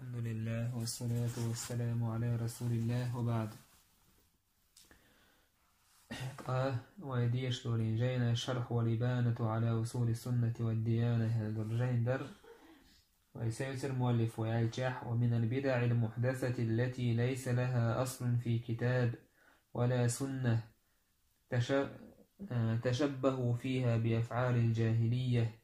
الحمد لله والصلاة والسلام على رسول الله وبعد. ويديش دورين الشرح والإبانة على أصول السنة والديانة درجين در. ويسير مؤلف ويالجح ومن البدع المحدثة التي ليس لها أصل في كتاب ولا سنة تشبهوا فيها بأفعال الجاهلية.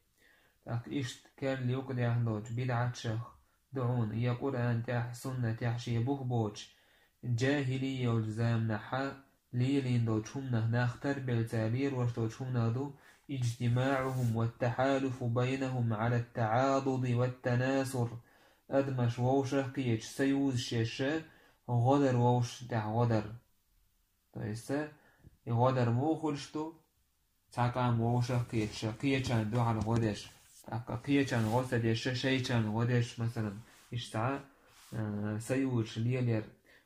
إشت كان ليقدع دوج بدعة شخ دعون يا قرآن تاح سنة تحشي بوش جاهلية والزام نحا ليلين دوشمنا ناختر بالتعبير وشتوشمنا دو اجتماعهم والتحالف بينهم على التعاضد والتناصر أدمش ووشة قيش سيوز شيشة غدر ووش تاع غدر طيسة غدر موخلشتو تاقام ووشة قيش عندو على غدش قيشان غسدش شيشان غدش مثلا اشتعى سيوش ليلير.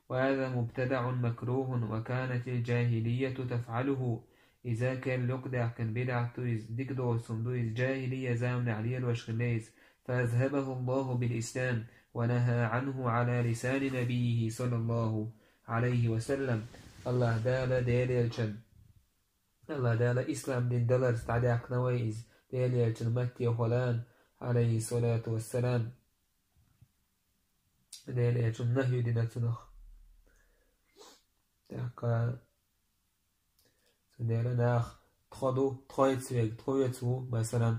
وهذا مبتدع مكروه وكانت الجاهلية تفعله. إذا كان لقدع كان بدعة تويز ديكدو سندويز جاهلية زامن عليل وشغليز فأذهبه الله بالإسلام ونهى عنه على لسان نبيه صلى الله عليه وسلم. الله دال ديليلشن الله دال إسلام دين دلر استعداق نويز ديليلشن متي وخلان عليه الصلاة والسلام ديليلشن نهي دين تنخ تاقا سنديلا ناخ تخدو تخويتسويق تخويتسو مثلا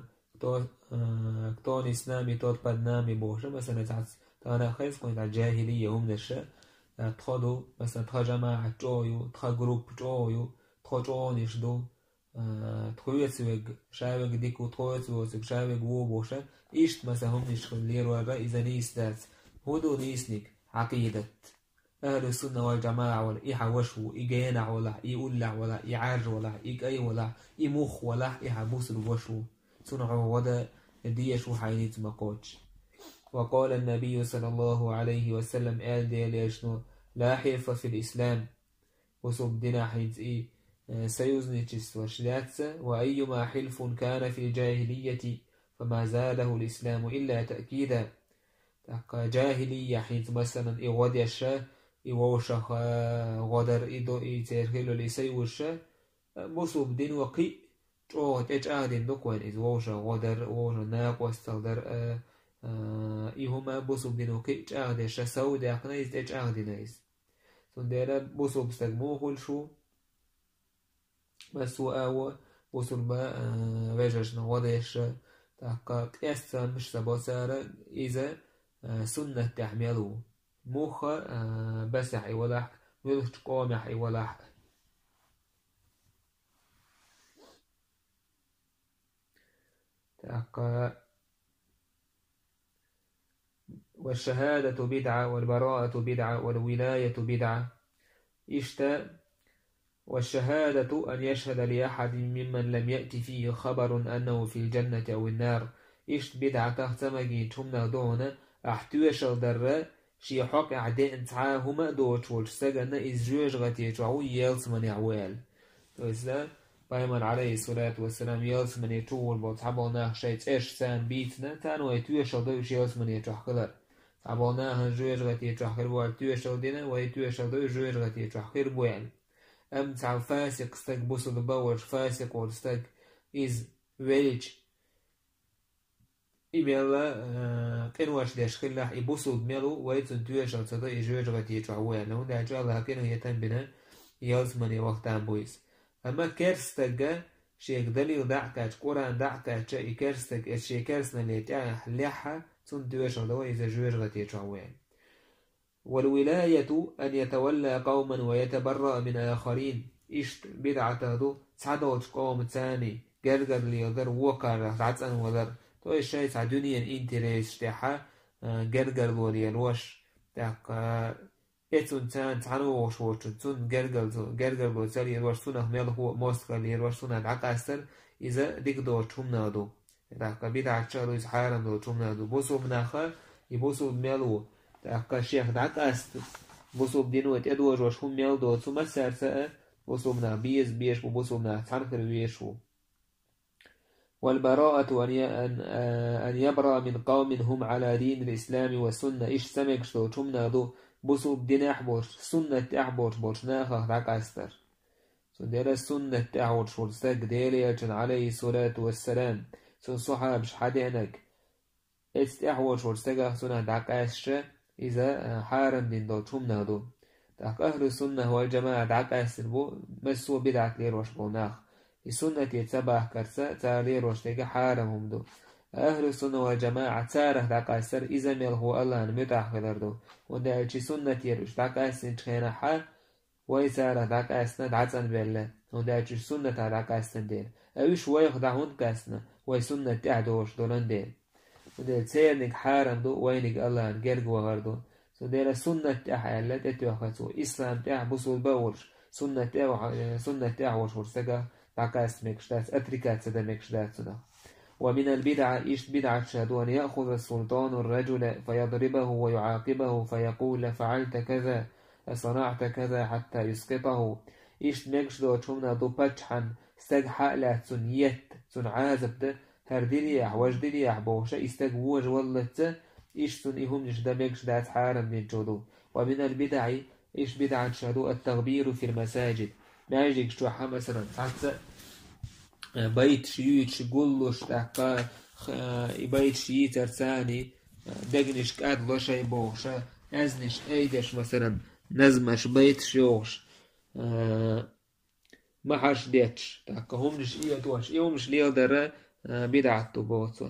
كتون إسلامي توت بدنامي بوشة مثلا تانا خيس كونت الجاهلية هم نشا تخدو مثلا تخا جماعة جويو تخا جروب جويو تخا جونيش دو تخويتسويق شاويق ديكو تخويتسويق شاويق وو بوشة إيشت مثلا هم نشخل ليروا إذا نيستات هدو نيسنك عقيدة أهل السنة والجماعة ولا إيحوشو إيجينع ولا إيولع ولا إيعاج ولا إيجاي ولا إيموخ ولا إيحبوس الوشو صنعوا ودا ديشو حينيت مقوش. وقال النبي صلى الله عليه وسلم قال دياليشنو لا حلف في الإسلام وصب دينا حينت سيوزنيتش وشلاتس وأيما حلف كان في الجاهلية فما زاده الإسلام إلا تأكيدا. جاهلية حينت مثلا إغوديش إيوشخ غدر إيدو إيتيرهلو ليسيوش بوصوب دين وقي جوه تجاهدين دوكوين إيوش غدر ووش ناق واستغدر إيهما بوصوب دين وقي جاهدش سودة أقنايز تجاهدينيز سنديرا بوصوب استغموه شو مسو أو بوصوب ويجش نغدش تاقا قياسا مش سبوسارا إذا سنة تحملو موخ بسح ولا ملح قامح ولا والشهادة بدعة والبراءة بدعة والولاية بدعة إشتا. والشهادة أن يشهد لأحد ممن لم يأتي فيه خبر أنه في الجنة أو النار إشت بدعة تختمجي تمنا دون أحتوش الدر شي حق أعداء تعاهما دوش والسجن إزجوج غتي تعو يلس من يعوال وإذا بايمن عليه الصلاة والسلام يلس من يتول بوتعبونا شيت إيش سان بيتنا تانو يتوش الدوش يلس من يتحقلر تعبونا هنجوج غتي يتحقل ويتوش الدين ويتوش الدوش جوج غتي يتحقل بوال أم تعو فاسق استك بوصل بوش فاسق والستك إز ويلج إيميلا كنواش داش خلاح يبوسود ميلو ويتن تويش على صدق يجوج غتي يتعوان لو دا جالها كنه يتنبنا يلزمني وقتان بويس. أما كرستك شيك دليل دعكاش قرآن دعكاش كرستك الشي كرسنا اللي تحليحها تن تويش على دوا إذا جوج غتي يتعوان. والولاية أن يتولى قوما ويتبرأ من آخرين إشت بدعة دو تعدوش قوم تاني قرقر ليضر وقر عطان وذر تو الشيء تاع دنيا انتريس تاعها قرقر لوري الوش تاع اتون تان تانوش وش تون قرقر لو تالي الوش تونه ميل هو موسكا لي الوش تونه دعكاستر إذا ديك دور تشمنا دو تاع بدعة شالو يزحارن دو تشمنا دو بوسو مناخا يبوسو ميلو تاع الشيخ دعكاست بوسو بدينو اتدوج وش هم ميل دو ثم سارسا بوسو منا بيش بوسو منا تانكر بيشو والبراءة أن يبرأ من قوم هم على دين الإسلام والسنة إيش سمك شو شمنا دو بسو بدين أحبوش سنة أحبوش بوش ناخا داك أستر سندير سنة أحبوش ورسك ديلي عليه الصلاة والسلام سن صحاب شحدينك استحوش ورسك سنة داك أستر إذا حارم دين دو شمنا دو داك أهل السنة والجماعة داك أستر بو مسو بدعك لير وش بوناخ السنة يتبع كرسا تالير وشتيك حارمهم دو أهل السنة والجماعة تاره داك أستر إذا ميل هو الله نمتح فدردو ودا أجي سنة يروش داك أستر خينا حال ويساره داك أستر دعتن بالله ودا أجي سنة داك أستر دير أوش ويخ دعون كاسنا وي سنة تعدوش دولان دير ودا تسيرنك حارم دو وينك الله نجرق وغردو سودير سنة تحيال تتوخسو إسلام تح بصول بورش سنة تحوش ورسكا داكاس مكشدات أتركات سدا مكشدات سدا ومن البدعة إيش بدعة شهدو أن يأخذ السلطان الرجل فيضربه ويعاقبه فيقول فعلت كذا صنعت كذا حتى يسقطه إيش مكشدو شمنا دو باتشحن استج حقلات سنيت سن عازب ده هردليح وجدليح بوشا استج وج والله إيش سنئهم نشدا مكشدات حارم من جودو ومن البدع إيش بدعة شهدو التغبير في المساجد ما يجيك شو مثلا حتى بيت شيوت قلوش تاقا بيت شيوت ارساني دقنش كاد لو شي بوشا ازنش ايدش مثلا نزمش بيت شيوش ما حاش ديتش تاقا همش ايدوش يومش ليقدر بدعة بوتو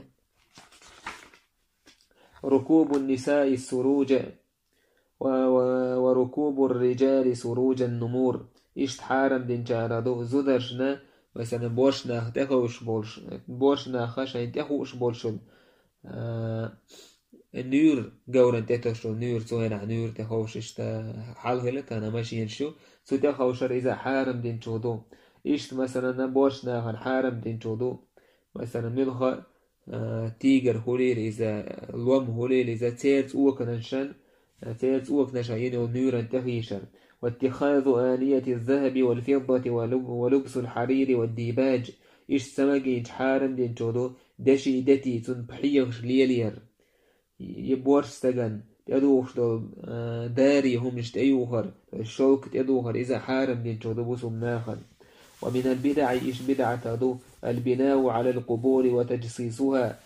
ركوب النساء السروج وركوب الرجال سروج النمور إيش حارم دين جاردو زودرشنا مثلا بورشنا تخوش بولش بورشنا خشين تخوش بولشون النور جورن تتشو نور سوينا نور تخوش إشتا حاله لك أنا ماشي ينشو سو تخوشر إذا حارم دين جودو إيش مثلا بورشنا خن حارم دين جودو مثلا ملخ تيجر هوليل إذا لوم هوليل إذا تيرت أوكنشن تيرت أوكنشن ينو نور تخيشر واتخاذ آنية الذهب والفضة ولبس الحرير والديباج إيش سمجي حارم دين جودو دشي دتي تنبحيغش ليلير يبورش سجن تدوخش داري هم اشتأيوخر الشوك تدوخر إذا حارم دين جودو بسم ناخر ومن البدع إيش بدعة تدو البناء على القبور وتجصيصها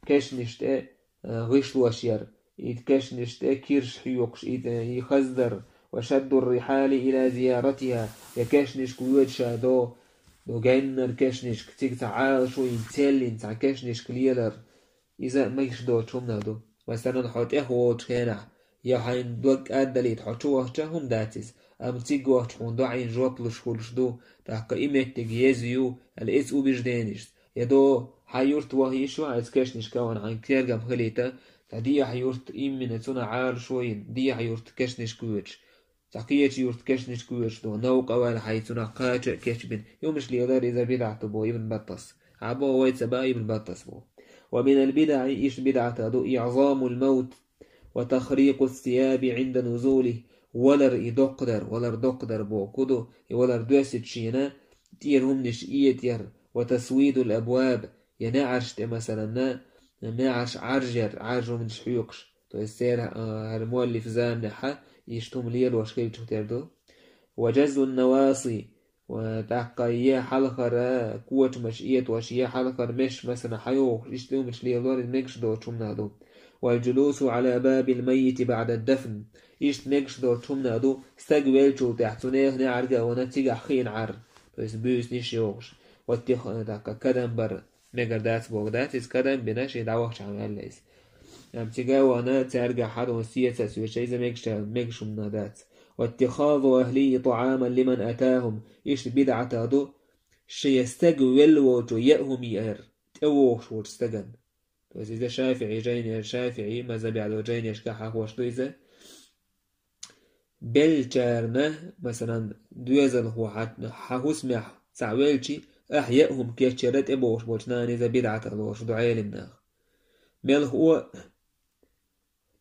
كش نشتأ غش وشير كش نشتأ كيرش حيوكش يخزدر وشد الرحال إلى زيارتها يكشنش كويت شادو دو جنر كشنش كتير تعال شو ينتلين تاع كشنش كليلر إذا ما يشدو شومنا دو مثلا حط إخوة خينا يا حين دوك أدليت حطوه تهم داتيس أم تيجوا تحون دو عين جوبلش كلش دو تاك إيمت تجيزيو الإس وبيجدينش يدو حيورت وهيشو عايز كشنش كون عن كيرجم خليته دي حيورت إيمن تنا عال شوين دي حيورت كشنش كويتش تقيت يورت كشنش كويتش دو نوق أول حيثنا قاتل كشبن يومش ليدار إذا بدعت بو ابن بطس عبو ويت سبا ابن بطس بو ومن البدع إيش بدعة دو إعظام الموت وتخريق الثياب عند نزوله ولر دقدر بو كدو ولر دوست شينا تيرهم نشئيت ير وتسويد الأبواب ينعش مثلا نعش عرجر من شحيوكش تو يصير المؤلف زامنحة يشتم ليل وشكيل تردو وجز النواصي وتعقيا حلقر قوة مشئية وشيا حلقر مش مثلا حيوخ يشتم مش ليلور المكش دو تشمنا دو والجلوس على باب الميت بعد الدفن إيش مكش دو تشمنا دو استقبل شو تحتنيه نعرقه ونتيجة حين عر تو يسبوس نشيوخش واتخذ كدم بر مقردات بوغدات كدم بناشي دعوخش عمال ليس تجاو أنا ترجع حد وسياسة سويشي إذا مكش منادات واتخاذ أهلي طعاما لمن أتاهم إيش بدعة دو شي يستقبل وجو يأهم يأر تأوش وتستقن إذا شافعي جاين شافعي ماذا بعد جاين يشكح وش إذا بلجارنا مثلا دوزل هو حسمح سعوالشي أحيائهم كيشرت أبوش بوشنان إذا بدعة الوش دعاء لمناخ مال هو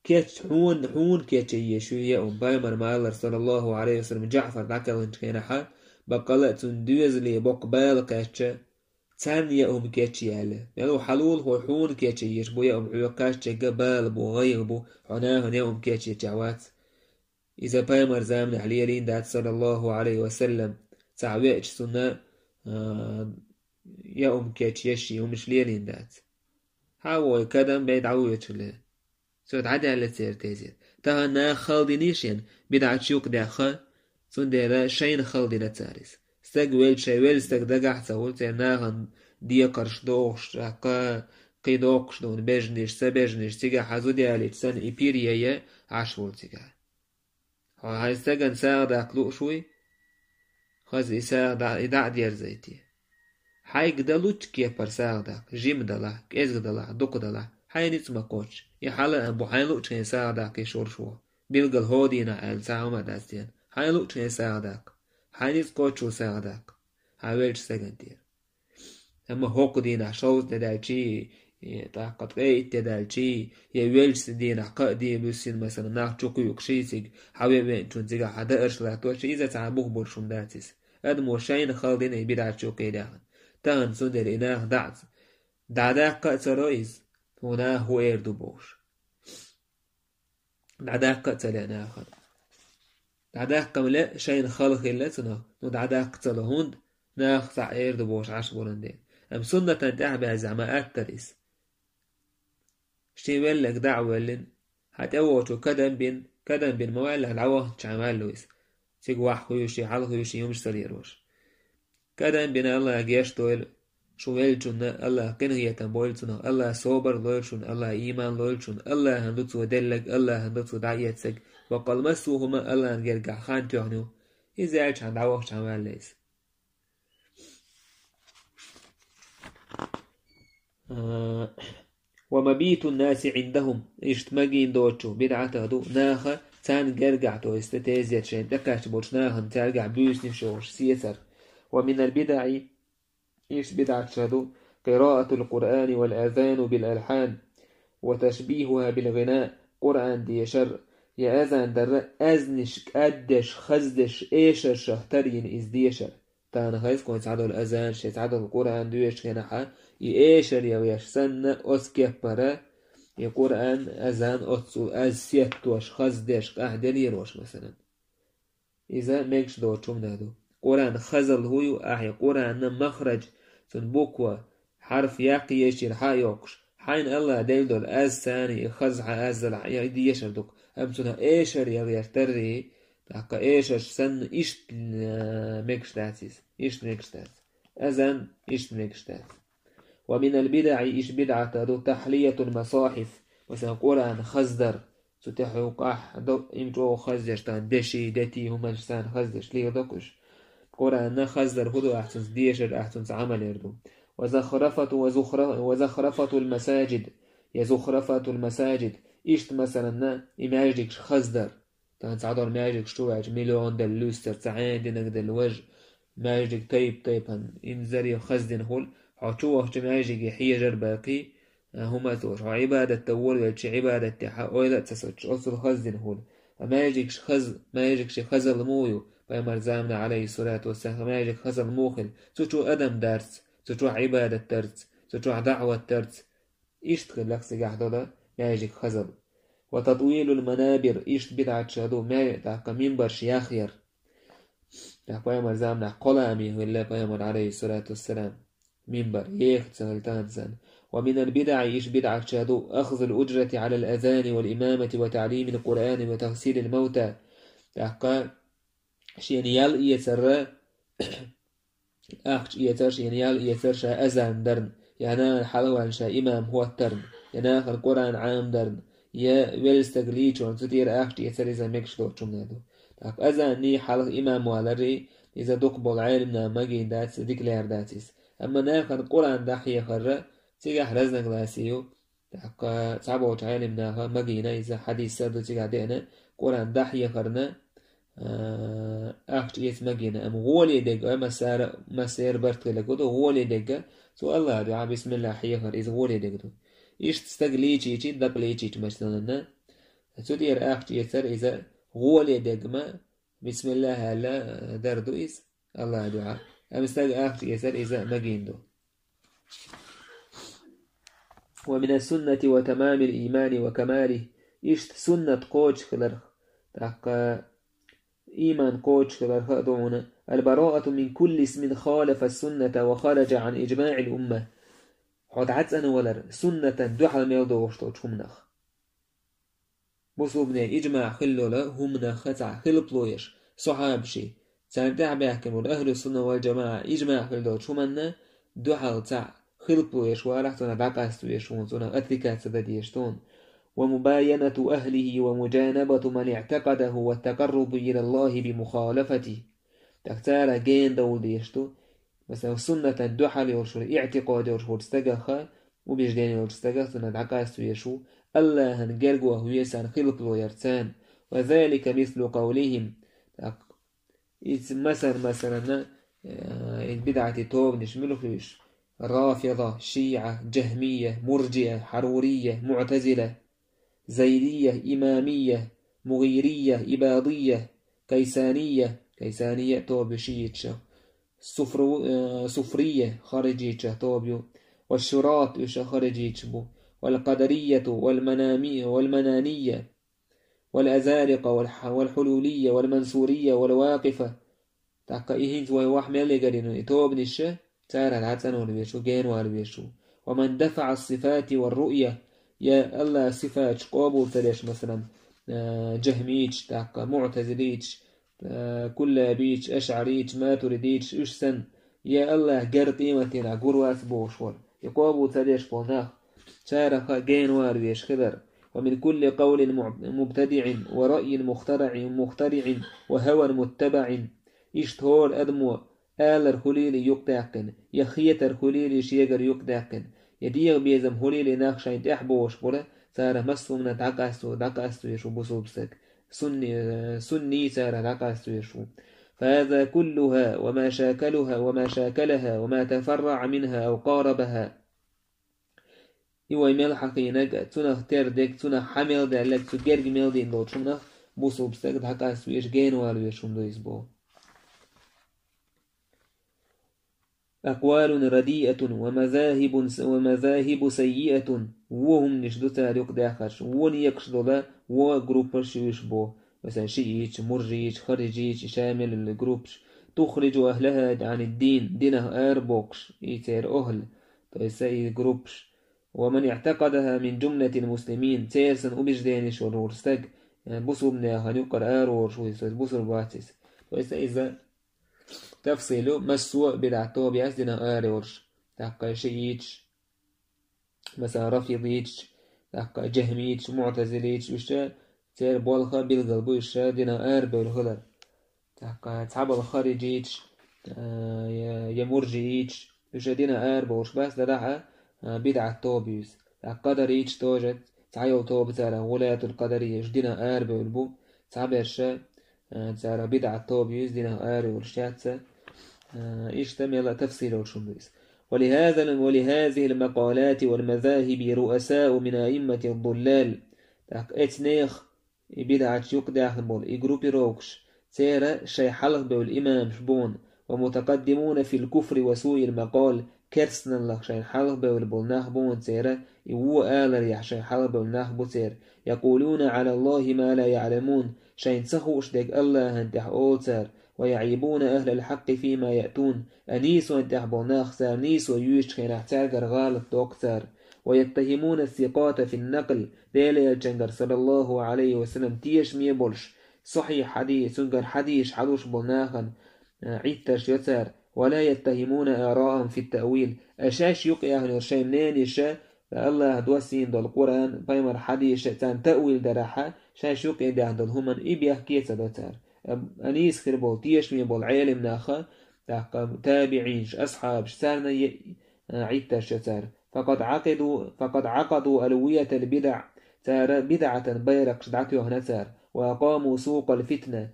كيش حون كيش يشوية بايمر مع الله صلى الله عليه وسلم جعفر ذاكرن كينحا بقلت دوزلي بقبال كيش تانية كيتشي على يعني حلول هو حون كيتشي يشبو عيوكاش جبال بو غير بو عناه كيتشي جعوات إذا بايمر زامن عليه لين دات صلى الله عليه وسلم تعويش سنة كيتشي يشي ومش لين دات هاو كدم بيد عويش له سود عدالة تيرتيزير تهنا خالدينيشين بدع تشوك داخل سنديرا شين خالدينة تاريس استق ويل شي ويل استق دقع تقول تناغن ديقرش دوغش قا قيدوقش دون بيجنيش سبيجنيش تيجا حزو دياليش سن إبيريا عشول تيجا هاي استقن ساغد أقلو شوي خز إساغد إدع دير زيتي هاي قدلوش كيبر ساغدك جيم دلا كيز دلا دوك دلا هاي نتما كوتش يحالا أبو هاي لوش ساغدك يشور شو بيلقل هودينا أل ساعة ما داستين هاي لوش ساغدك هاي نت كوتشو ساغدك هاي ويلش ساغن دير أما هوك دينا شوز دالشي تاقت قيت دالشي يويلش دينا قادي بسين مثلا ناخ تشوكو يكشيسيك هاوي بين تنزيغا حدا أرشلا توش إذا تعبوه برشون داتيس أدمو شاين خالدين يبيدع تشوكي داخل تهن سندر إناخ دعت دعداك قاتلويز هنا هو إردو بوش دعداك قاتل إناخر دعداك قملا شاين خالق اللتنا ودعداك قتلهون ناخ سع إردو بوش عش بولندين أم سنة تنتعبها زعماءات تريس شتيوال لك دعوة لن هتأوتو كدن بين موال العوه تعمال لويس تيقواح خيوشي حال خيوشي يومش سريروش كدن بين الله جيش طويل شوال جنة الله قنهية تنبويل جنة الله صوبر لولشون الله إيمان لولشون الله هندوتو دلك الله هندوتو دعيتسك وقال مسوهما الله نجرقع خان تعنو إذا عيش عن دعوه تعمال ليس ومبيت الناس عندهم اشتمجين دوتشو بدعته دو ناخا تان جرجعتو استتيزيت شين دكاش بوش ناهن ترجع بيوس نشوش سيسر ومن البدع إيش بدعة شدو قراءة القرآن والأذان بالألحان وتشبيهها بالغناء قرآن دي شر يا أذان در أزنش أدش خزدش إيشر شهترين إز ديشر تانا خايف كون تعدو الأذان شي تعدو القرآن دويش خناحا إيشر يويش سنة أسكيه برا القرآن أذان أتسو أزسيتوش خزدش أهدل يروش مثلا إذا ميكش دو تشمنادو قرآن خزل هويو أحي قرآن مخرج تنبوكوا حرف ياقي يشير حايوكش حين الله ديلدول أز ثاني خزع أزل يدي يشردوك أمسونا إيشر يغير تري تاقا إيشر سن إشت ميكش داتيس إشت ميكش دات أذان إشت ميكش دات ومن البدع إيش بدعة دو تحلية المصاحف مثلا قرآن خزدر ستحوق أحد إمجو خزدش تان دشي دتي هما جسان خزدش ليه دوكش قرآن خزدر هدو أحسن ديشر أحسن عمل يردو وزخرفة المساجد يزخرفة المساجد إيشت مثلا إماجيك خزدر تان تعدر ماجيك شتوعج مليون دل لوستر تعين دينك دل وجه ماجيك طيب هن إنزاري خزدن هول حوشوه جماجيك حيجر باقي هما توش عبادة تول ويلش عبادة تحا أويلا تسوش أصل خزدن هول ما يجيكش خزل مويو بيمر زامنا عليه الصلاة والسلام ما يجيك خزل موخل تشو أدم دارس تشو عبادة ترس تشو دعوة ترس إيشت لك سجاح دولا ما يجيك خزل وتطويل المنابر إيشت بدعة شادو ما تاق منبر شياخير تاق بيمر زامنا قلامي ولا بيمر عليه الصلاة والسلام منبر يخت سهلتان سن ومن البدع إيش بدعة شادو أخذ الأجرة على الأذان والإمامة وتعليم القرآن وتغسيل الموتى تاق شينيال يسر أخش يتر شينيال يسر شا أذان درن يعني حلوان شا إمام هو الترن يعني القرآن عام درن يا ويلستغليش ونسدير أخش يسر إذا مكش دو تشمنادو تاق أذان ني حلق إمام والري إذا دقبل علمنا مجين داتس ديكلير داتس أما ناخد القرآن دحية خرّ تيجا رزنا غلاسيو تاق تعبو علمنا مجينا إذا حديث سردو تيجا دينا قرآن دحية خرنا أخش يس مجينا أم غولي دقة مسير برتلكودو غولي دقة سو الله دعا بسم الله حيخر إذا غولي دقة إيش تستغليشي تي دقليشي مثلا تدير أخش يسر إذا غولي دقة بسم الله هلا دردو إس الله دعا أم استغل أخش يسر إذا مجين دو ومن السنة وتمام الإيمان وكماله إشت سنة قوش خلرخ تحقى إيمان قوش خلرخ دعونا البراءة من كل اسم خالف السنة وخرج عن إجماع الأمة حد عدسان ولر سنة دحل ميلدو وشتوش همنخ بصوبنا إجماع خلولا همنخ تع خلبلويش صحابشي تعنتع بيحكموا أهل السنة والجماعة إجماع خلدو شمنا دحل تع خلبلويش وارحتنا دعقاستويش ونزونا أتركات سدديشتون ومباينة أهله ومجانبة من اعتقده والتقرب إلى الله بمخالفته تختار جين دول ديشتو مثلا سنة دحل يرشو اعتقاد يرشو تستقخ وبيجدين يرشو ندعقاستو يشو الله هنجرقوا هويسان خلقلو يرتان وذلك مثل قولهم مثلا البدعة توب نشمله فيش رافضة شيعة جهمية مرجئة حرورية معتزلة زيدية إمامية مغيرية إباضية كيسانية توب شيئة صفرية خارجية توبيو والشراط يش خارجية بو والقدرية والمنانية والأزارقة والحلولية والمنصورية والواقفة تاكا إيهنز ويواح ميلي قرينو إتوب نشة تارا العتن والبيشو جين والبيشو ومن دفع الصفات والرؤية يا الله صفات قابو تليش مثلا جهميج تاكا معتزليج كل بيج أشعريج ما تريديج إشسن يا الله قر قيمتنا قرواس بوشور يقابو تليش بوناخ تارا جين والبيش خبر ومن كل قول مبتدع ورأي مخترع وهوى متبع إشتهور أدمو آلر خليلي يقداقن يخيتر خليلي شيغر يقداقن يديغ بيزم خليلي ناخشين تحبوش بولا سارة مسومنا دقاستو يشو بصوبسك سني سارة دقاستو يشو فهذا كلها وما شاكلها وما تفرع منها أو قاربها يوي ملحقي نجا تنخ تردك تنخ حمل دالك تجرج ميلدين دول شمنخ بصوبسك دقاستو يش جينوالو يشون دو يسبو أقوال رديئة ومذاهب سيئة وهم نشدو تاريق داخش ون يقشدو لا وجروبش يشبو مثلا شيئيش مرجيش خارجيش شامل الجروبش تخرج أهلها عن الدين دينه أربوكش يتير أهل تيساي جروبش ومن اعتقدها من جملة المسلمين تيرسن أبجدينش ورورستق بصو بناها نقر آرور شويس بصو باتس تيسا تفصيله مسوء بدعته بيأسدنا آرورش تحقى شيئيش مثلا رفيضيش تحقى جهميش معتزليش وشا تير بولخا بالقلب وشا دينا آر بالغلر تحقى تعب الخارجيش يمرجيش وشا دينا آر بولش بس لدعا بدعة توبيوس قدريش توجد تعيو توب تارا ولاية القدرية دينا آر بالبو تعبرشا تارا بدعة توبيوس دينا آر والشاتسة اشتمل تفصيل الشمس ولهذه المقالات والمذاهب رؤساء من أئمة الضلال اتنيخ بدعة يقدح بول إجروبي روكش سيرا شي حلق بالإمام شبون ومتقدمون في الكفر وسوء المقال كرسنا لك شي حلق بالناخ بون سيرا يوو آلر يح شي حلق بالناخ بوتير يقولون على الله ما لا يعلمون شي تسخوش ديك الله هنتح أولتر ويعيبون أهل الحق فيما يأتون أنيسو انتحبو ناخسار نيسو يوشخي نحتاقر غالط دوكتر ويتهمون الثقات في النقل ديلي الجنجر صلى الله عليه وسلم تيش ميبولش صحيح حديث سنجر حديث حدوش بلناخن عيدتش يتر ولا يتهمون آراءهم في التأويل أشاش يقي أهل الشيء منين يشاء فالله دوسين دو القرآن بيمر حديث تان تأويل درحة شاش يقي ده دلهمن إبيح كيسا دوتر أنيس خربو تيش ميبول عيلم ناخا تابعينش أصحاب سارنا عيدتش يتر فقد عقدوا ألوية البدع تار بدعة بيرق شدعتو هنتر وأقاموا سوق الفتنة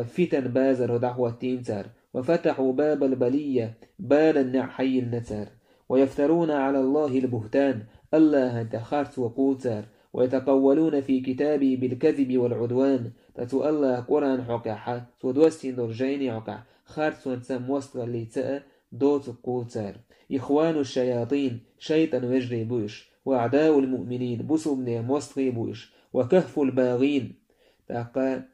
فتن بازر ودعوة تينتر وفتحوا باب البلية بال النعحي النتر ويفترون على الله البهتان الله انتخارت وقوتر ويتقولون في كتابي بالكذب والعدوان تتو الله قرآن حقا تودوستين درجين عقا خارت وانتسام وصل اللي تأ دوت قوتار إخوان الشياطين شيطان وجري بوش وأعداء المؤمنين بصبن مصغي بوش وكهف الباغين تاقا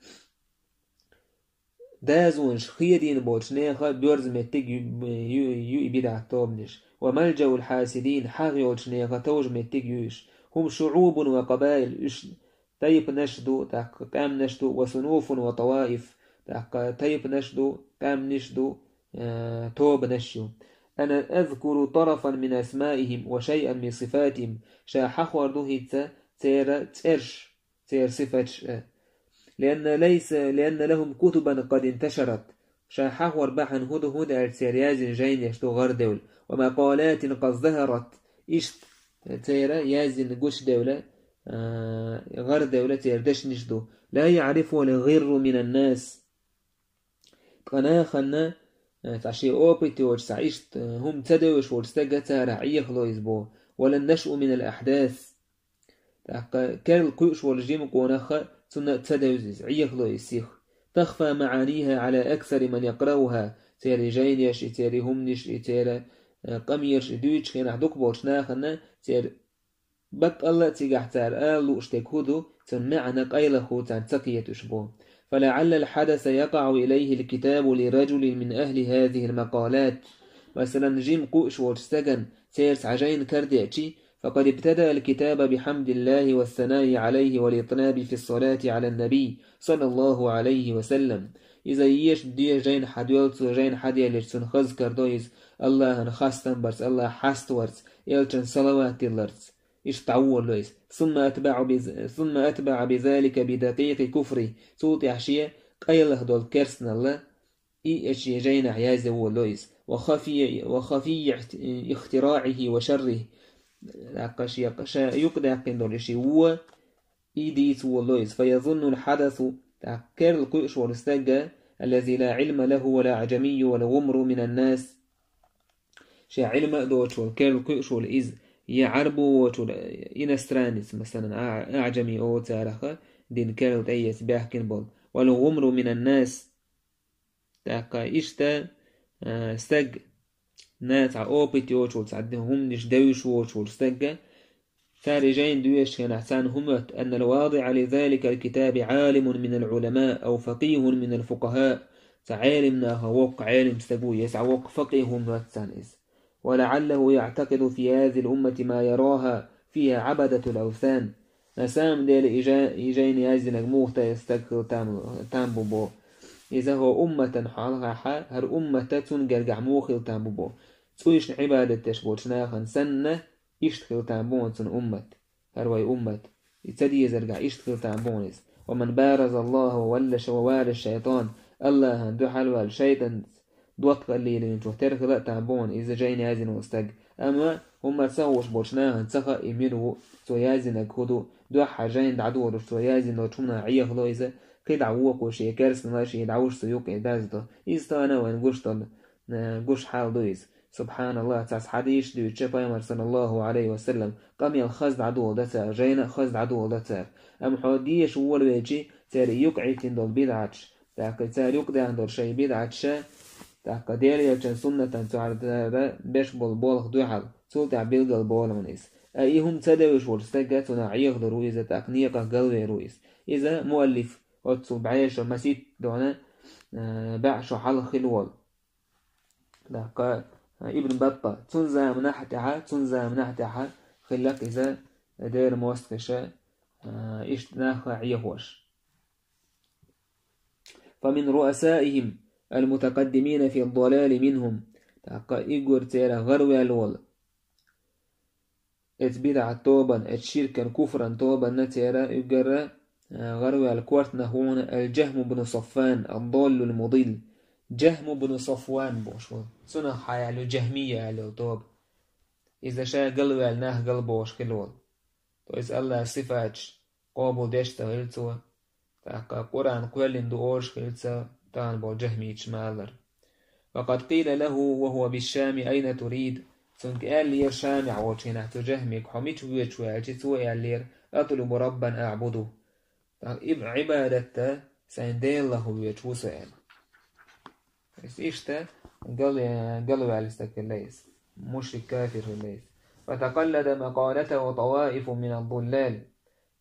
دازونش خيرين بوش نيخا بيرز متك يبدع توبنش وملجأ الحاسدين حاغيوش نيخا توج متك يوش هم شعوب وقبائل تيب نشدو تاقا كام نشدو وصنوف وطوائف تاقا تيب نشدو كام نشدو توب نشيو أنا أذكر طرفا من أسمائهم وشيئا من صفاتهم شاحخ وردوه تير ترش تير صفتش لأن لهم كتبا قد انتشرت شاحخ ورباحا هدو السيرياز جين يشتو غردول ومقالات قد ظهرت إشت تير يازن قش دولة غردولة تير دش نشدو لا يعرفه الغر من الناس قناخنا تعشي أوبيتي وشعيشت هم تدوش ورستقتا رعيه خلويز بو ولا النشأ من الأحداث كان القيوش والجيم قونخا سنة تدوزيز عيه خلويز سيخ تخفى معانيها على أكثر من يقرأها تيري جينيش تيري همنش تيري قميرش دويتش خينا حدوك بوش ناخنا تيري بك الله تيجح تار آلو اشتك هدو تنمعنا قيلخو تان تقية اشبو فلعل الحدث يقع إليه الكتاب لرجل من أهل هذه المقالات مثلا جيم قوش وارستغن سيرس عجين كرديتشي فقد ابتدأ الكتاب بحمد الله والثناء عليه والإطناب في الصلاة على النبي صلى الله عليه وسلم إذا يش دي جين حديولت وجين حديولت سنخز كردويز الله نخاستن برس الله حاستورس يلتن صلوات اللرس اشتعور لويس ثم أتبع بذلك بدقيق كفري صوت عشية قيله دول كرسنا الله اشي جين عيازه ولويس وخفي اختراعه وشره يقدع قندول اشي هو إيديت ولويس فيظن الحدث كير القيش والستجة الذي لا علم له ولا عجمي ولا غمر من الناس شي علم دوش والكير القيش والإز يعربو وتول إنسترانيس مثلا أعجمي أو تارخة دين كانوا تأيس بيحكين بول والغمر من الناس تاقا إشتا استج ناس عقوبت يوشول تعدهم نش دوش وشول استجا فارجين دويش كان أحسان همت أن الواضع لذلك الكتاب عالم من العلماء أو فقيه من الفقهاء تعالمنا هوق عالم استجو يسعوق فقيه همت ولعله يعتقد في هذه الأمة ما يراها فيها عبدة الأوثان نسام ديل إيجين يازن الموت يستقر تامبو إذا هو أمة حالها هر أمة تنقرقع موخل تامبو تسويش عبادة تشبوش ناخن سنة يشتغل تامبون سن أمة هروي أمة يتدي يزرقع يشتغل تامبونيز ومن بارز الله وولش ووال الشيطان الله هندو حلوى الشيطان دوات قليل من تحترك لا تامبون إذا جاين يازن وستق أما هم تسوش بوشناهن تسخى إمينو تو يازن أكودو دو حاجين دعدو ورش تو يازن وشمنا عيه خلو إذا كي دعووك وشي كارس نلاشي يدعوش سيوك إدازدو إذا أنا وين قوش حال دويز سبحان الله تاس حديش دو تشبايمر صلى الله عليه وسلم قام يلخز دعدو دتا جاين خز دعدو دتا أم حوديش أول ويجي تاري يقعيتين دول بيدعاتش تاكي تاري يقدان دول شي بيدعاتش تاكا ديالي يلچن سنة تعرض بيش بول دوحل سولتع بيلغل بولمنيس أيهم تدوش ورستقاتنا عيغ رويزة تقنيقة قلوي رويز إذا مؤلف أتصل بعيش ومسيط دونا بعشو حل خلوال تاكا ابن بطة تنزى منحتها خلاك إذا دير موستقشة إشت ناخ عيهوش فمن رؤسائهم المتقدمين في الضلال منهم تاقا إيغور تيرا غروي الول اتبدع توبا اتشيركا كفرا توبا نتيرا إيغور غروي الكوارت نهون الجهم بن صفان الضال المضل جهم بن صفوان بوشو سنة حيالو جهمية على توب إذا شاء قلوي الناه قلبوش كلول تو إذا الله صفاتش قابل ديشتا غلتوا تاقا قرآن قولين دوش غلتوا تان بو جهميش مالر وقد قيل له وهو بالشام أين تريد سنك لير شام عوشين احتو جهميك حميت ويتشوى الجتوى لير أطلب ربا أعبده عبادته سيندين له ويتشوى سؤال إشتا قالوا على الليس مشرك كافر في الليس. فتقلد مقالته طوائف من الضلال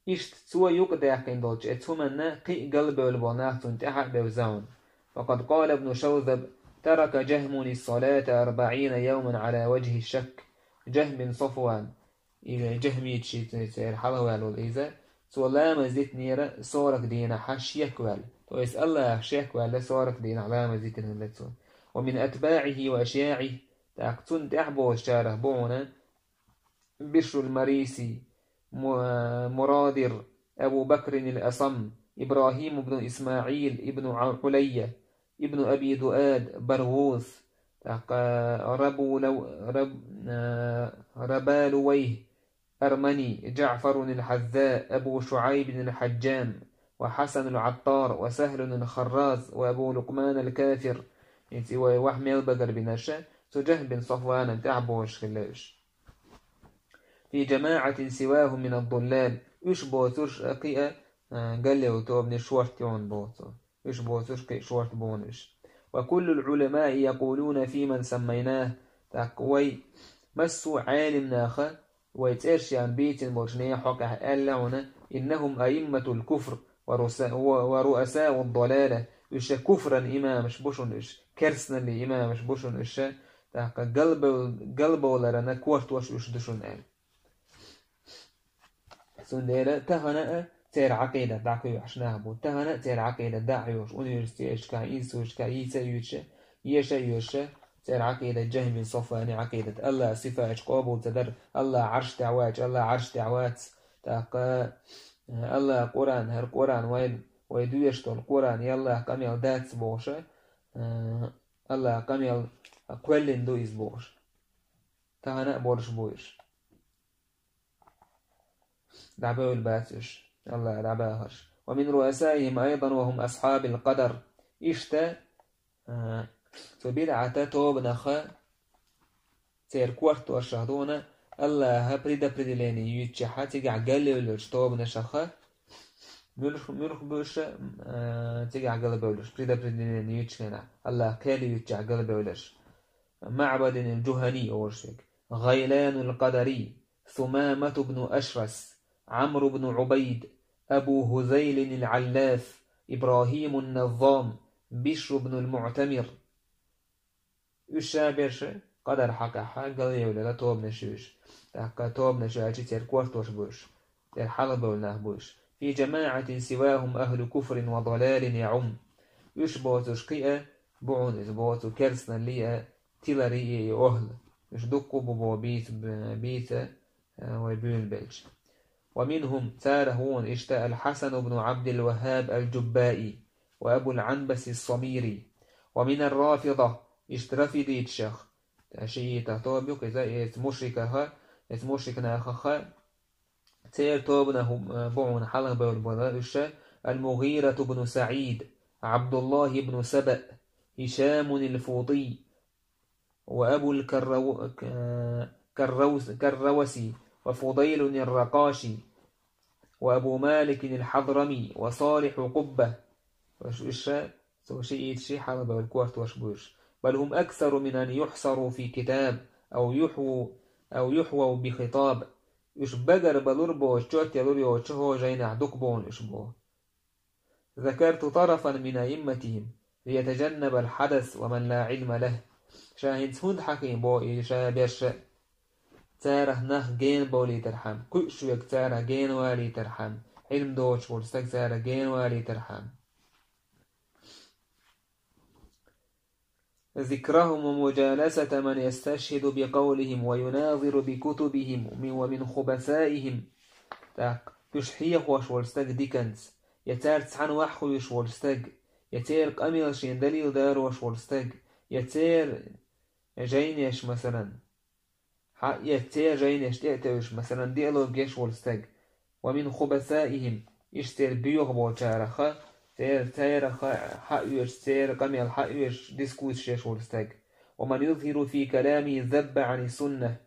إشت سوى يقدع كندوش اتهمنا قي قلب البنات تنتحق بوزعون. وقد قال ابن شوذب ترك جهم الصلاة 40 يوما على وجه الشك. جهم صفوان إذا جهمي تشير حلوة والإذا سوى لا مزيت نيرة صورك دينا حش يكوال ويسأل الله شيك ولا صورك دينا على مزيت نهلتون. ومن أتباعه وأشياعه تأكتون تحبو الشارع بونا بشر المريسي مرادر أبو بكر الأصم إبراهيم بن إسماعيل ابن حلية ابن أبي دؤاد برغوث ربالويه أرمني جعفر الحذاء أبو شعيب الحجام وحسن العطار وسهل الخراز وأبو لقمان الكافر وحمي البقر بنشا سجه بن صفوان تعبوش خلاش. في جماعة سواهم من الضلال يشبوتوش أقيا قال له توبني شورتيون بوتو يشبوتوش كي شورت بونش. وكل العلماء يقولون في من سميناه تقوي مسوا عالم ناخا ويتأرشي عن بيت بوشنية حقا ألعنا إنهم أئمة الكفر ورؤساء الضلالة إيش كفرا إمام شبوشن إيش كرسنا لإمام شبوشن إيش قلب ولا رنا كورت وش إيش دشون آل سنديرة تهنا تير عقيدة دعكي عشناها بو تهنا تير عقيدة دعيوش ونيرستي إيش كاينس وإيش كايسا يشا تير عقيدة جهم صفاني عقيدة الله صفة إيش قابل تدر الله عرش دعوات الله عرش دعوات تاقا الله قرآن هر قرآن ويدويشتو القرآن يلا كميل دات بوشة الله كميل كلن دويز بوش تهنا بورش بوش دعبه الباتش الله دعبهش. ومن رؤسائهم أيضا وهم أصحاب القدر إشتا فبدعة توب نخا تير كورتو الشهدون الله بريدا بريدليني يتشحا تيجع قلي ولوش توب نشخا ملخ بوش تيجع قلي بولوش بريدا بريدليني يتشكنا الله كالي يتشع قلي بولوش. معبد الجهني أورشك غيلان القدري ثمامة بن أشرس عمرو بن عبيد أبو هذيل العلاف إبراهيم النظام بشر بن المعتمر الشابرش قدر حقا قال يولا توب نشوش تحقا توب نشوش تير كورتوش بوش تير حلب ولناه بوش. في جماعة سواهم أهل كفر وضلال يعم يشبوتو شقيئة بعون إزبوتو كرسنا ليئة تلاري أهل يشدقوا ببو بيت ويبون بلج. ومنهم تارهون اشتاء الحسن بن عبد الوهاب الجبائي وأبو العنبس الصميري. ومن الرافضة اشترفدي الشيخ تشيء تطابق إذا مشركها مشركنا تير توبنه بعون حلب والبلادش المغيرة بن سعيد عبد الله بن سبأ هشام الفوطي وأبو الكروسي وفضيل الرقاشي وأبو مالك الحضرمي وصالح قبة شيء حلب والكوارت وشبوش. بل هم أكثر من أن يحصروا في كتاب أو يحووا بخطاب يشبجر بلوربو شوت يلوريو شهو جينا دكبون يشبو. ذكرت طرفا من أئمتهم ليتجنب الحدث ومن لا علم له. شاهد هند حكيم بو شابيش تاره نخ جين بولي ترحم كل شوية تاره جين والي ترحم علم دوش ورستك تاره جين والي ترحم. ذكرهم ومجالسة من يستشهد بقولهم ويناظر بكتبهم ومن خبثائهم يشحيخ وشورستك ديكنز يتار تسعن وحو يشورستك يتير قميل شين دليل دار وشورستك يتير جينيش مثلا يتير جينيش تأتوش مثلا ديالوج يشورستك. ومن خبثائهم يشتير بيوغ بوچارخة تير حقيش تير قميل حقيش ديسكوس شورستك. ومن يظهر في كلامه الذب عن السنة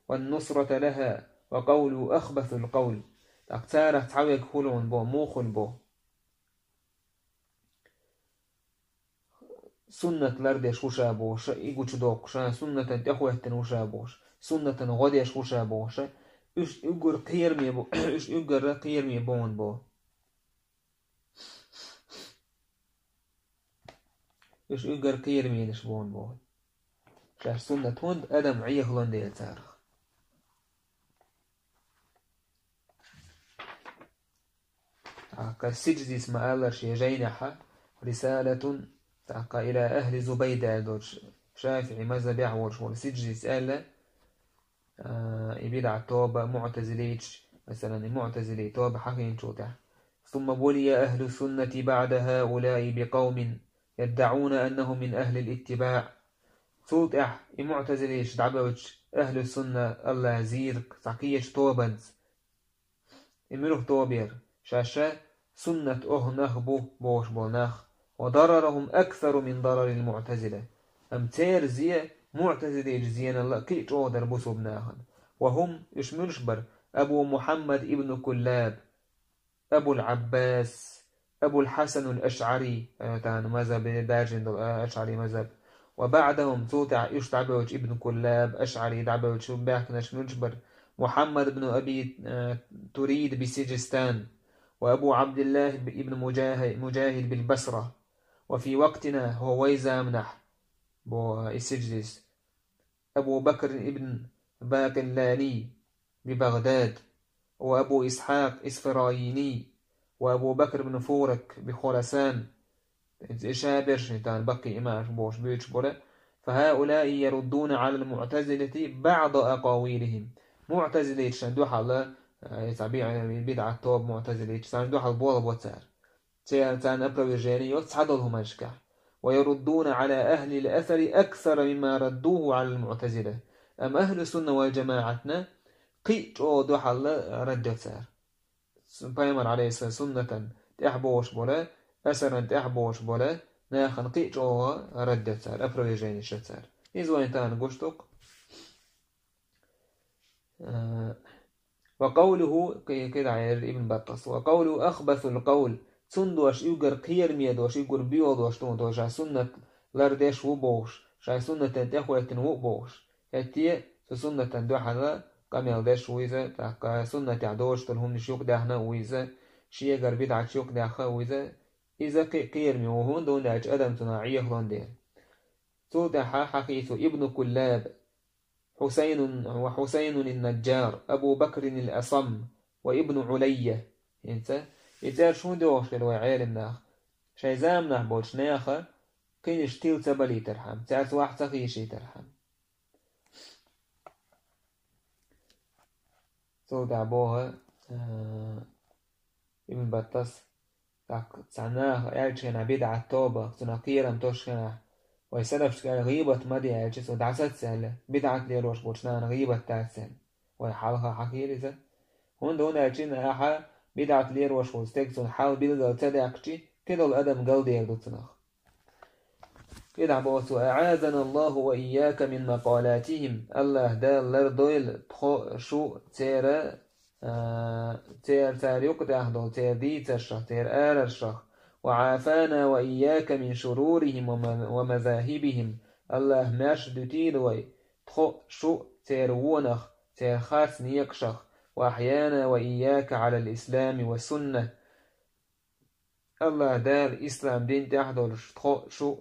والنصرة لها وقول أخبث القول أكتاره تعويق خلون بو موخن بو سنة لردش وشابوش إيجوش دوقشا سنة تأخوهتن وشابوش سنة غديش وشابوش إيش إيجور قيرمي بو إيش إيجور قيرمي بون بو إيش إيجور قيرمي نش بون بو شاش سنة هند أدم عيه لنديل تارخ كالسجد اسم الله شي جينحة رسالة إلى أهل زبيدة دوش شافعي مذهب يعورش والسجد اسأل يبيدع توبة معتزليش مثلا المعتزلي توبة حقين شوتع ثم بولي أهل السنة بعد هؤلاء بقوم يدعون أنهم من أهل الاتباع صوتع المعتزليش دعبوش أهل السنة الله زيرك تعقيش توبنز إمروه توبير شاشا سنة نخبو بوش بوناخ وضررهم أكثر من ضرر المعتزلة أمتير زي معتزلة جزيان الله كي تودر بسو بناخن وهم يشملشبر أبو محمد ابن كلاب أبو العباس أبو الحسن الأشعري تان مذهب داجن الأشعري مذهب وبعدهم توتع يشتعبوش ابن كلاب أشعري دعبوش باكنا شملشبر محمد بن أبي تريد بسجستان وأبو عبد الله ابن مجاهد بالبصرة وفي وقتنا هو ويزامنح بو السجدس أبو بكر ابن باقلاني ببغداد وأبو إسحاق إسفرايني وأبو بكر بن فورك بخراسان شابر شنتان بقي إماش بوش بيتش بولا فهؤلاء يردون على المعتزلة بعض أقاويلهم معتزلة شندوح الله يتعبيع بدعة توب معتزلة شندوح البوض بوتار تان أبرو الجاني يتصعدلهم أشكح ويردون على أهل الأثر أكثر مما ردوه على المعتزلة أم أهل السنة والجماعتنا قيت أو دوح الله رد تار بيمر عليه سنة تحبوش بولا أسرا تحبوش بولا ناخن قيت أو رد تار أبرو الجاني شتار إذو إنتان قشتك وقوله كده عير ابن بطس وقوله أخبث القول سندوش يقر قير ميدوش يقر بيوضوش تونتوش سنة لردش وبوش شاي سنة تنتخوة وبوش هتي سنة تندوحنا قميل دش ويزا تاكا سنة تعدوش تلهم نشيوك داحنا ويزا شي يقر بدعة شيوك داحا ويزا إذا قير مي وهون دون داج أدم تناعيه هون دير توتاحا حقيث ابن كلاب وحسين النجار أبو بكر الأصم وابن علية انت يتار شو دوش لو عالم ناخ شي زام ناخ بولش ناخا كين شتيل تبلي ترحم تعرف واحد تخيشي ترحم تو دعبوها ابن بطس تعناخ عالشنا بدعة التوبة تنقيرم توشنا ويسلف شكال غيبة مدي عالشس ودعسات سهلة بدعة ليروش بولشنان غيبة تاسن ويحالها حكير إذا هون دون عالشنا أحا بدعة ليروش وستكسون حال بلغة تدعكشي كده الأدم قلدي يردتناخ كده عبوسو أعاذنا الله وإياك من مقالاتهم الله دال لردويل تخو شو تير تاريق دهدو تير دي تشرح تير آرشرح وعافانا وإياك من شرورهم ومذاهبهم الله ماش دتيلوي تخو شو تير ونخ تير خاص نيقشخ وأحيانا وإياك على الإسلام والسنة الله دال إسلام دين تحضرش تخو شو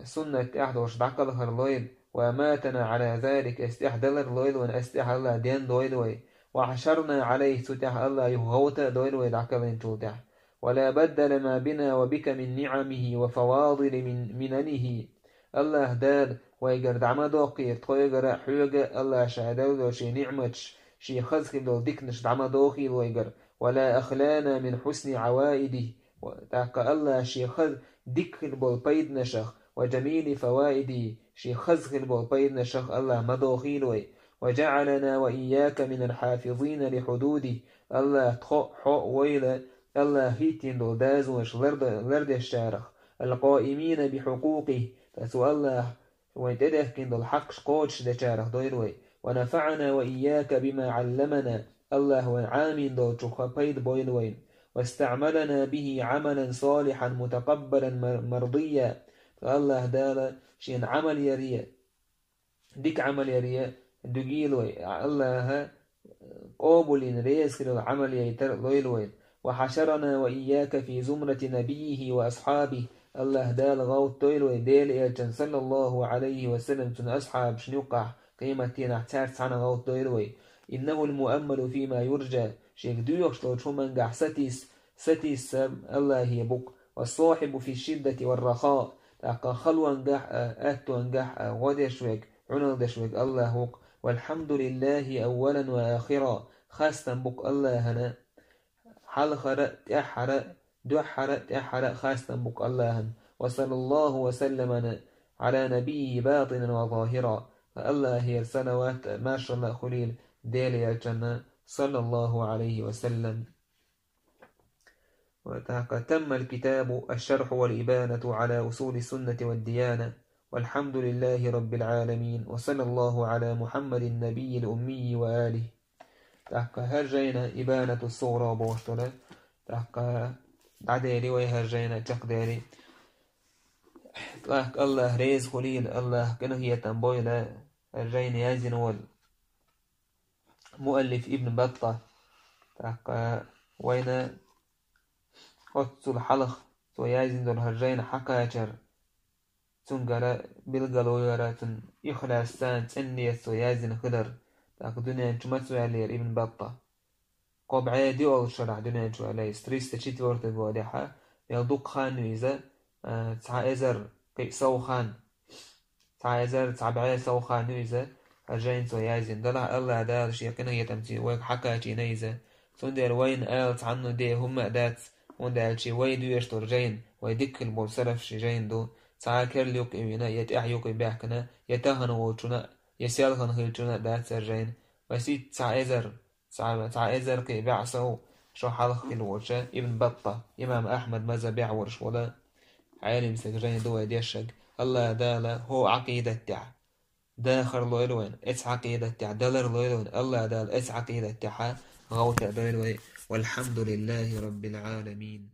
سنة تحضرش دعقل هرلويل وماتنا على ذلك استحدل الليل ونستح الله دين دويلوي وحشرنا عليه ستح الله يهوت دويلوي دعقل انتوتح ولا بدل ما بنا وبك من نعمه وفواضل من مننه الله دال ويقر دعما دوقير تخويقر حوغ الله شهدو شي نعمتش شي خزخ دول ديكنش دعما دوخيل ويقر ولا أخلانا من حسن عوائده وتعق الله شي خز ديكل بالبيد نشخ وجميل فوائدي شي خزخ بالبيد نشخ الله مدوخيلوي وجعلنا وإياك من الحافظين لحدوده الله تخو حو ويلا الله هيتين دول دازوش لرد الشارخ القائمين بحقوقه تسو الله ويتدفكين دول حق شقوش دشارخ دويروي ونفعنا وإياك بما علمنا الله وعامين دول شخبيد بويلوين واستعملنا به عملا صالحا متقبلا مرضيا الله دالا شين عمل يريا ديك عمل يريا دقيلوي الله قابلين ريس العمل يتر لويلوين وحشرنا وإياك في زمرة نبيه وأصحابه الله دال غوت تويلوي ديل إيجن صلى الله عليه وسلم تن أصحاب شنوقع قيمتين احتار تعنا غوت تويلوي إنه المؤمل فيما يرجى شيك ديوش لو شومن قح ستيس الله يبوك والصاحب في الشدة والرخاء تاقا خلوا انقح أهتو انقح ودشوك عنو دشوك الله هوك والحمد لله أولا وآخرا خاصة بك الله هنا حال خرأت أحرأ دو حرأت أحرأ خاصة بك الله هنا وصلى الله وسلم على نبيه باطنا وظاهرا فالله هي السنوات ما شاء الله خليل ديلي الجنة صلى الله عليه وسلم. تم الكتاب الشرح والإبانة على أصول السنة والديانة والحمد لله رب العالمين وصلى الله على محمد النبي الأمي وآله. هرجينا إبانة الصورة بوشتنا عدالي ويهرجينا تقدالي الله ريز خليل الله كنه هي تنبويلة هرجينا يازن والمؤلف ابن بطة وين خطس الحلق ويازن دول هرجينا حكايتر تنقل بالقلويرة تن إخلاص سان تنية ويازن خدر تاك دنيا انتمتوا عليه ابن بطة قب عادي أول شرع دنيا انتو عليه ستريس تشيت ورد الوادحة يلدوك خان ويزا تسعى إزر كي سو خان تسعى إزر تسعى بعي سو خان ويزا هرجين ويازن دلع الله دال شيقنا يتمتي ويك حكاتي نيزا تندر وين آلت عنه دي هم أدات وندال شي ويدو يشتر جين ويدك المرسلف شي جين دو تسعى كرليوك إينا يتأحيوك بيحكنا يتهنو وچنا يسيالخن خيلچنا دات سرجين وسيد تسعى إزر كي بعصو شو حلق الوشة ابن بطة إمام أحمد ماذا بيعورش ولا عالم سجين دو يديشك الله دالا هو عقيدة تع داخر لويلوين إس عقيدة تع دلر لويلوين الله دال إس عقيدة تع غوت لويلوين والحمد لله رب العالمين.